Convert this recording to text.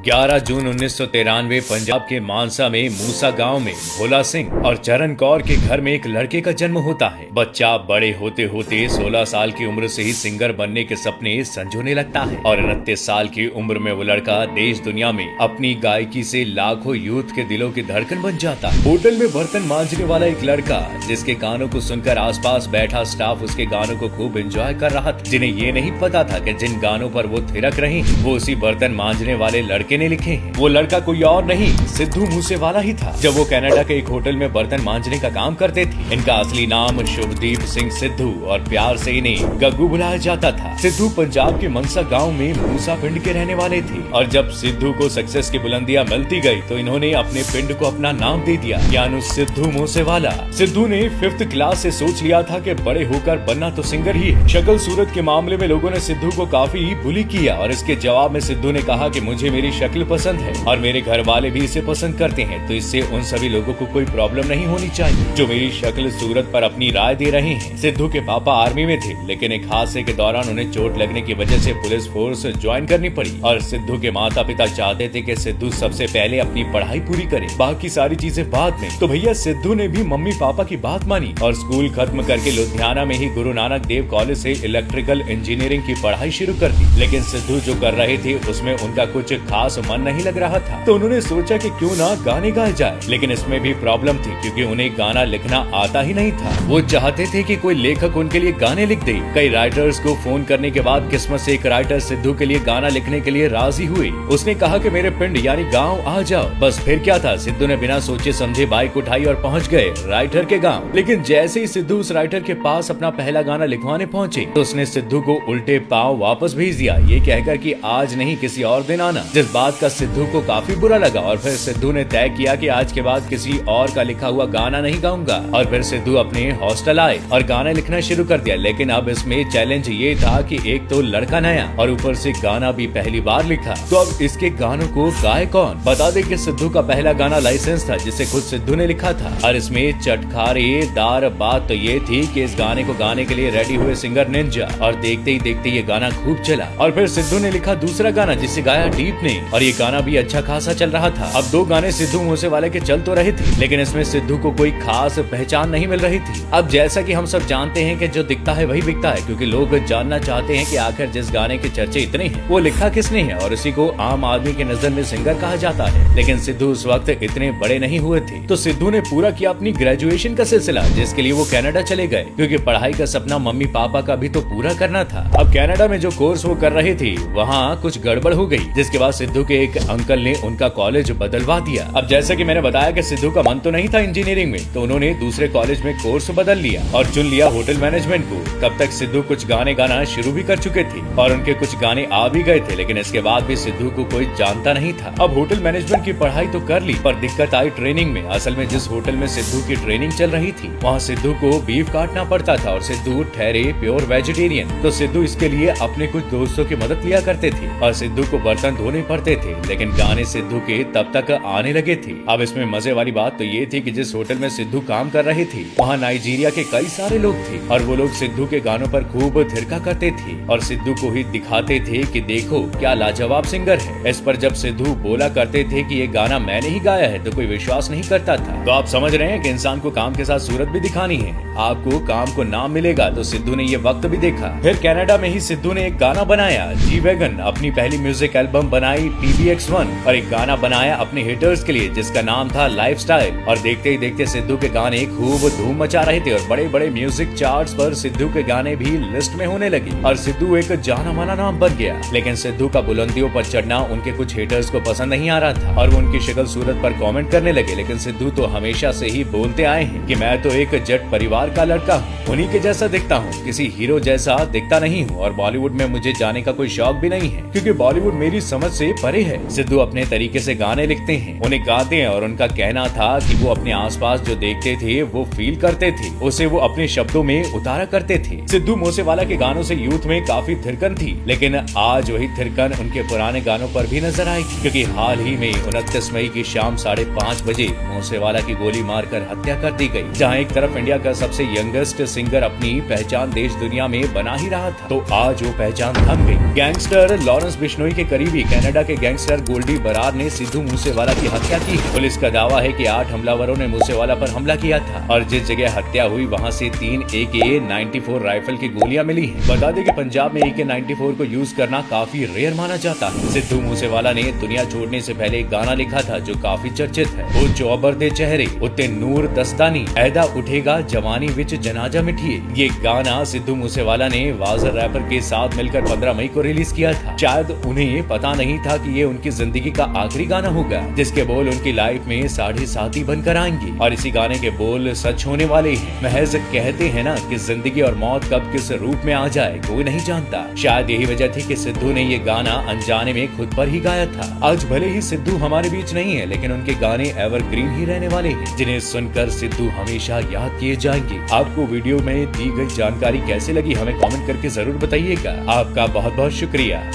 11 जून 1993 पंजाब के मानसा में मूसा गांव में भोला सिंह और चरण कौर के घर में एक लड़के का जन्म होता है। बच्चा बड़े होते होते 16 साल की उम्र से ही सिंगर बनने के सपने संजोने लगता है और 29 साल की उम्र में वो लड़का देश दुनिया में अपनी गायकी से लाखों यूथ के दिलों की धड़कन बन जाता है। होटल में बर्तन मांजने वाला एक लड़का जिसके गानों को सुनकर आसपास बैठा स्टाफ उसके गानों को खूब एंजॉय कर रहा था, जिन्हें ये नहीं पता था कि जिन गानों पर वो थिरक रहे हैं वो उसी बर्तन मांजने वाले लड़के ने लिखे हैं। वो लड़का कोई और नहीं सिद्धू मूसेवाला ही था। जब वो कनाडा के एक होटल में बर्तन मांजने का काम करते थे। इनका असली नाम शुभदीप सिंह सिद्धू और प्यार से इन्हें गग्गू बुलाया जाता था। सिद्धू पंजाब के मनसा गांव में मूसा पिंड के रहने वाले थे और जब सिद्धू को सक्सेस की बुलंदियां मिलती गई तो इन्होंने अपने पिंड को अपना नाम दे दिया, यानी सिद्धू मूसेवाला। सिद्धू ने 5th क्लास से सोच लिया था कि बड़े होकर बनना तो सिंगर ही है। शक्ल सूरत के मामले में लोगों ने सिद्धू को काफी बुली किया और इसके जवाब में सिद्धू ने कहा कि मुझे मेरी शक्ल पसंद है और मेरे घर वाले भी इसे पसंद करते हैं, तो इससे उन सभी लोगों को कोई प्रॉब्लम नहीं होनी चाहिए जो मेरी शक्ल सूरत पर अपनी राय दे रहे हैं। सिद्धू के पापा आर्मी में थे, लेकिन एक हादसे के दौरान उन्हें चोट लगने की वजह से पुलिस फोर्स ज्वाइन करनी पड़ी और सिद्धू के माता पिता चाहते थे कि सिद्धू सबसे पहले अपनी पढ़ाई पूरी करे, बाकी सारी चीजें बाद में। तो भैया सिद्धू ने भी मम्मी पापा की बात मानी और स्कूल खत्म करके लुधियाना में ही गुरु नानक देव कॉलेज से इलेक्ट्रिकल इंजीनियरिंग की पढ़ाई शुरू कर दी। लेकिन सिद्धू जो कर रहे थे उसमें उनका कुछ खास मन नहीं लग रहा था, तो उन्होंने सोचा कि क्यों ना गाने गाए जाए। लेकिन इसमें भी प्रॉब्लम थी क्योंकि उन्हें गाना लिखना आता ही नहीं था। वो चाहते थे कि कोई लेखक उनके लिए गाने लिख दे। कई राइटर्स को फोन करने के बाद किस्मत से एक राइटर सिद्धू के लिए गाना लिखने के लिए राजी हुए। उसने कहा कि मेरे पिंड यानी गांव आ जाओ। बस फिर क्या था, सिद्धू ने बिना सोचे समझे बाइक उठाई और पहुंच गए राइटर के गांव। लेकिन जैसे ही सिद्धू उस राइटर के पास अपना पहला गाना लिखवाने पहुंचे तो उसने सिद्धू को उल्टे पांव वापस भेज दिया, ये कहकर कि आज नहीं किसी और दिन आना। जिस बात का सिद्धू को काफी बुरा लगा और फिर सिद्धू ने तय किया कि आज के बाद किसी और का लिखा हुआ गाना नहीं गाऊंगा। और फिर सिद्धू अपने हॉस्टल आए और गाना लिखना शुरू कर दिया। लेकिन अब इसमें चैलेंज ये था कि एक तो लड़का नया और ऊपर से गाना भी पहली बार लिखा, तो अब इसके गानों को गाए कौन। बता दें कि सिद्धू का पहला गाना लाइसेंस था जिसे खुद सिद्धू ने लिखा था और इसमें चटखारेदार बात तो ये थी कि इस गाने को गाने के लिए रेडी हुए सिंगर निंजा और देखते ही देखते ये गाना खूब चला। और फिर सिद्धू ने लिखा दूसरा गाना जिसे गाया डीप ने और ये गाना भी अच्छा खासा चल रहा था। अब 2 गाने सिद्धू मूसेवाले के चल तो रहे थे, लेकिन इसमें सिद्धू को कोई खास पहचान नहीं मिल रही थी। अब जैसा कि हम सब जानते हैं कि जो दिखता है वही बिकता है, क्योंकि लोग जानना चाहते हैं कि आखिर जिस गाने के चर्चे इतने हैं वो लिखा किसने है और इसी को आम आदमी की नजर में सिंगर कहा जाता है। लेकिन सिद्धू उस वक्त इतने बड़े नहीं हुए थे, तो सिद्धू ने पूरा किया अपनी ग्रेजुएशन का सिलसिला, जिसके लिए वो कनाडा चले गए क्योंकि पढ़ाई का सपना मम्मी पापा का भी तो पूरा करना था। अब कनाडा में जो कोर्स वो कर रहे थे वहाँ कुछ गड़बड़ हो गई, जिसके बाद सिद्धू के एक अंकल ने उनका कॉलेज बदलवा दिया। अब जैसा कि मैंने बताया कि सिद्धू का मन तो नहीं था इंजीनियरिंग में, तो उन्होंने दूसरे कॉलेज में कोर्स बदल लिया और चुन लिया होटल मैनेजमेंट को। तब तक सिद्धू कुछ गाने गाना शुरू भी कर चुके थे और उनके कुछ गाने आ भी गए थे, लेकिन इसके बाद भी सिद्धू को कोई जानता नहीं था। अब होटल मैनेजमेंट की पढ़ाई तो कर ली, पर दिक्कत आई ट्रेनिंग में। असल में जिस होटल में सिद्धू की ट्रेनिंग चल रही थी वहाँ सिद्धू को बीफ काटना पड़ता था और सिद्धू ठहरे प्योर वेजिटेरियन, तो सिद्धू इसके लिए अपने कुछ दोस्तों की मदद लिया करते थे और सिद्धू को बर्तन धोने पड़ते थे। लेकिन गाने सिद्धू के तब तक आने लगे थे। अब इसमें मजे वाली बात तो ये थी कि जिस होटल में सिद्धू काम कर रहे थे वहाँ नाइजीरिया के कई सारे लोग थे और वो लोग सिद्धू के गानों पर खूब थिरका करते थे और सिद्धू को ही दिखाते थे कि देखो क्या लाजवाब सिंगर है। इस पर जब सिद्धू बोला करते थे कि ये गाना मैंने ही गाया है तो कोई विश्वास नहीं करता था। तो आप समझ रहे हैं कि इंसान को काम के साथ सूरत भी दिखानी है। आपको काम को नाम मिलेगा, तो सिद्धू ने ये वक्त भी देखा। फिर कनाडा में ही सिद्धू ने एक गाना बनाया जी वैगन, अपनी पहली म्यूजिक एल्बम बनाई PBX1 और एक गाना बनाया अपने हिटर्स के लिए जिसका नाम था लाइफस्टाइल। और देखते ही देखते सिद्धू के गाने खूब धूम मचा रहे थे और बड़े बड़े म्यूजिक चार्ट्स पर सिद्धू के गाने भी लिस्ट में होने लगे और सिद्धू एक जाना माना नाम बन गया। लेकिन सिद्धू का बुलंदियों पर चढ़ना उनके कुछ हिटर्स को पसंद नहीं आ रहा था और वो उनकी शक्ल सूरत पर कमेंट करने लगे। लेकिन सिद्धू तो हमेशा से ही बोलते आए हैं कि मैं तो एक जट परिवार का लड़का हूँ, उन्हीं के जैसा दिखता हूँ, किसी हीरो जैसा दिखता नहीं हूँ और बॉलीवुड में मुझे जाने का कोई शौक भी नहीं है क्योंकि बॉलीवुड मेरी समझ से परे है। सिद्धू अपने तरीके से गाने लिखते हैं, उन्हें गाते हैं और उनका कहना था कि वो अपने आसपास जो देखते थे वो फील करते थे, उसे वो अपने शब्दों में उतारा करते थे। सिद्धू मूसेवाला के गानों से यूथ में काफी थिरकन थी, लेकिन आज वही थिरकन उनके पुराने गानों पर भी नजर आएगी क्योंकि हाल ही में 29 मई की शाम 5:30 बजे मूसेवाला की गोली मारकर हत्या कर दी गई। जहाँ एक तरफ इंडिया का सबसे यंगेस्ट सिंगर अपनी पहचान देश दुनिया में बना ही रहा था, तो आज वो पहचान थम गई। गैंगस्टर लॉरेंस बिश्नोई के करीबी कनाडा के गैंगस्टर गोल्डी बरार ने सिद्धू मूसेवाला की हत्या की। पुलिस का दावा है कि 8 हमलावरों ने मूसेवाला पर हमला किया था और जिस जगह हत्या हुई वहां से 3 AK-94 राइफल की गोलियां मिली हैं। बता दें कि पंजाब में AK-94 को यूज करना काफी रेयर माना जाता है। सिद्धू मूसेवाला ने दुनिया छोड़ने से पहले एक गाना लिखा था जो काफी चर्चित है। वो चौबर दे चेहरे उत्ते नूर दस्तानी ऐदा उठेगा जवानी विच जनाजा मिठिए। ये गाना सिद्धू मूसेवाला ने वाज़र रैपर के साथ मिलकर 15 मई को रिलीज किया था। शायद उन्हें पता नहीं था कि ये उनकी जिंदगी का आखिरी गाना होगा जिसके बोल उनकी लाइफ में 7.5 बनकर आएंगे और इसी गाने के बोल सच होने वाले हैं। महज कहते हैं ना कि जिंदगी और मौत कब किस रूप में आ जाए कोई नहीं जानता। शायद यही वजह थी कि सिद्धू ने ये गाना अनजाने में खुद पर ही गाया था। आज भले ही सिद्धू हमारे बीच नहीं है लेकिन उनके गाने एवरग्रीन ही रहने वाले हैं जिन्हें सुनकर सिद्धू हमेशा याद किए जाएंगे। आपको वीडियो में दी गई जानकारी कैसे लगी हमें कमेंट करके जरूर बताइएगा। आपका बहुत बहुत शुक्रिया।